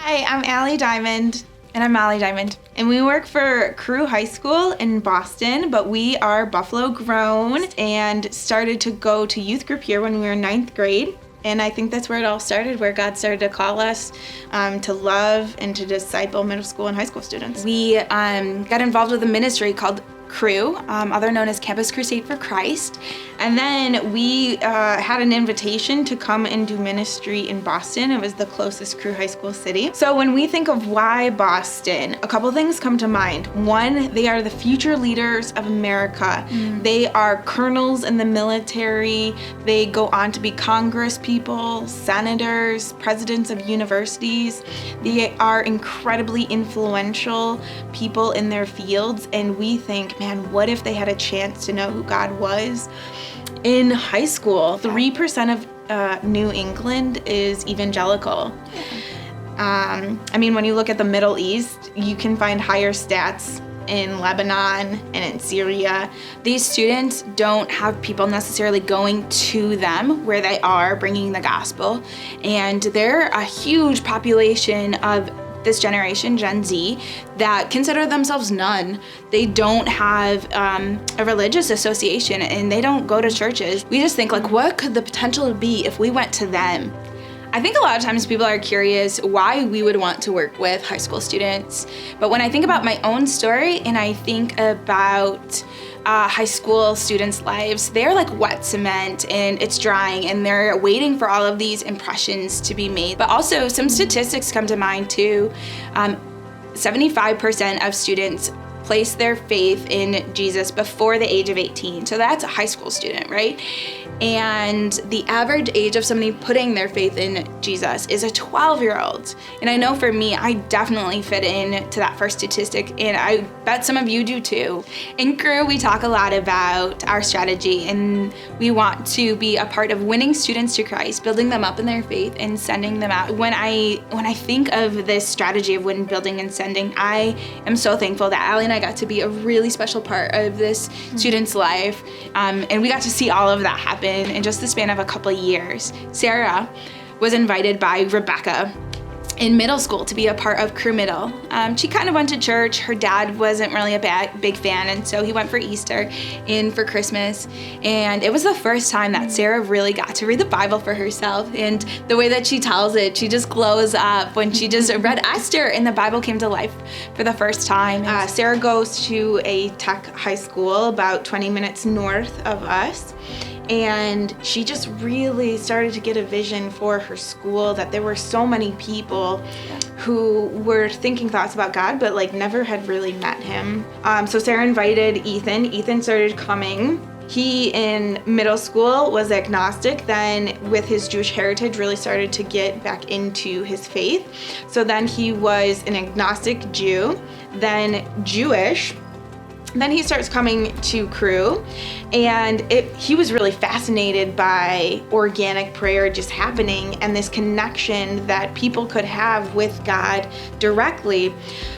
Hi, I'm Allie Diamond. And I'm Molly Diamond. And we work for CRU High School in Boston, but we are Buffalo grown and started to go to youth group here when we were in 9th grade. And I think that's where it all started, where God started to call us to love and to disciple middle school and high school students. We got involved with a ministry called CRU, other known as Campus Crusade for Christ. And then we had an invitation to come and do ministry in Boston. It was the closest CRU high school city. So when we think of why Boston, a couple things come to mind. One, they are the future leaders of America. They are colonels in the military. They go on to be Congress people, senators, presidents of universities. They are incredibly influential people in their fields. And we think, man, what if they had a chance to know who God was? In high school, 3% of New England is evangelical. I mean, when you look at the Middle East, you can find higher stats in Lebanon and in Syria. These students don't have people necessarily going to them where they are, bringing the gospel. And they're a huge population of this generation, Gen Z, that consider themselves none. They don't have a religious association and they don't go to churches. We just think, like, what could the potential be if we went to them? I think a lot of times people are curious why we would want to work with high school students. But when I think about my own story and I think about high school students' lives, they're like wet cement and it's drying and they're waiting for all of these impressions to be made. But also some statistics come to mind too. 75% of students place their faith in Jesus before the age of 18. So that's a high school student, right? And the average age of somebody putting their faith in Jesus is a 12-year-old. And I know for me, I definitely fit in to that first statistic, and I bet some of you do too. In CRU, we talk a lot about our strategy, and we want to be a part of winning students to Christ, building them up in their faith, and sending them out. When I think of this strategy of win, building, and sending, I am so thankful that Allie and I got to be a really special part of this student's life, and we got to see all of that happen in just the span of a couple of years. Sarah was invited by Rebecca in middle school to be a part of CRU Middle. She kind of went to church. Her dad wasn't really a big fan, and so he went for Easter and for Christmas. And it was the first time that Sarah really got to read the Bible for herself. And the way that she tells it, she just glows up when she just read Esther and the Bible came to life for the first time. Sarah goes to a tech high school about 20 minutes north of us. And she just really started to get a vision for her school, that there were so many people who were thinking thoughts about God, but like never had really met him. So Sarah invited Ethan. Ethan started coming. He, in middle school, was agnostic, then with his Jewish heritage really started to get back into his faith. So then he was an agnostic Jew, then Jewish. Then he starts coming to CRU, and he was really fascinated by organic prayer just happening and this connection that people could have with God directly.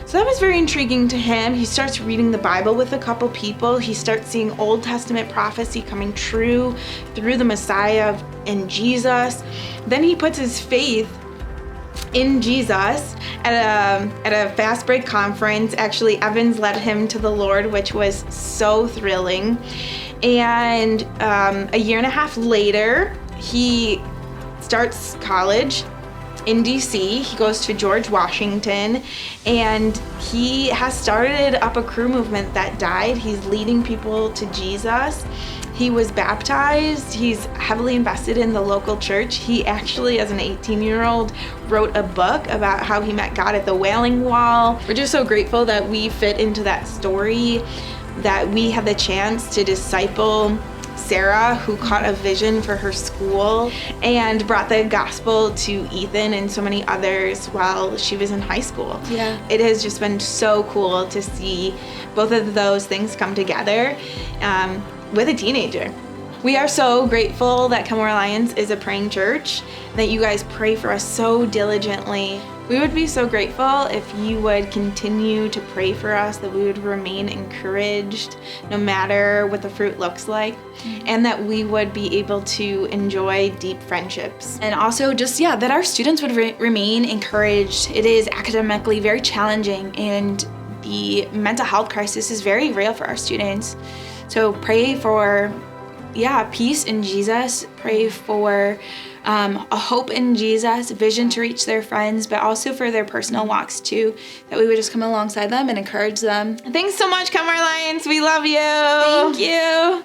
So that was very intriguing to him. He starts reading the Bible with a couple people. He starts seeing Old Testament prophecy coming true through the Messiah and Jesus. Then he puts his faith in Jesus at a fast break conference. Actually, Evans led him to the Lord, which was so thrilling. And a year and a half later, he starts college in DC. He goes to George Washington, and he has started up a CRU movement that died. He's leading people to Jesus. He was baptized. He's heavily invested in the local church. He actually, as an 18-year-old, wrote a book about how he met God at the Wailing Wall. We're just so grateful that we fit into that story, that we had the chance to disciple Sarah, who caught a vision for her school and brought the gospel to Ethan and so many others while she was in high school. Yeah. It has just been so cool to see both of those things come together with a teenager. We are so grateful that Kenmore Alliance is a praying church, that you guys pray for us so diligently. We would be so grateful if you would continue to pray for us, that we would remain encouraged no matter what the fruit looks like, and that we would be able to enjoy deep friendships. And also just, that our students would remain encouraged. It is academically very challenging, and the mental health crisis is very real for our students. So pray for peace in Jesus. Pray for a hope in Jesus, vision to reach their friends, but also for their personal walks too, that we would just come alongside them and encourage them. Thanks so much, Kenmore Alliance. We love you. Thank you.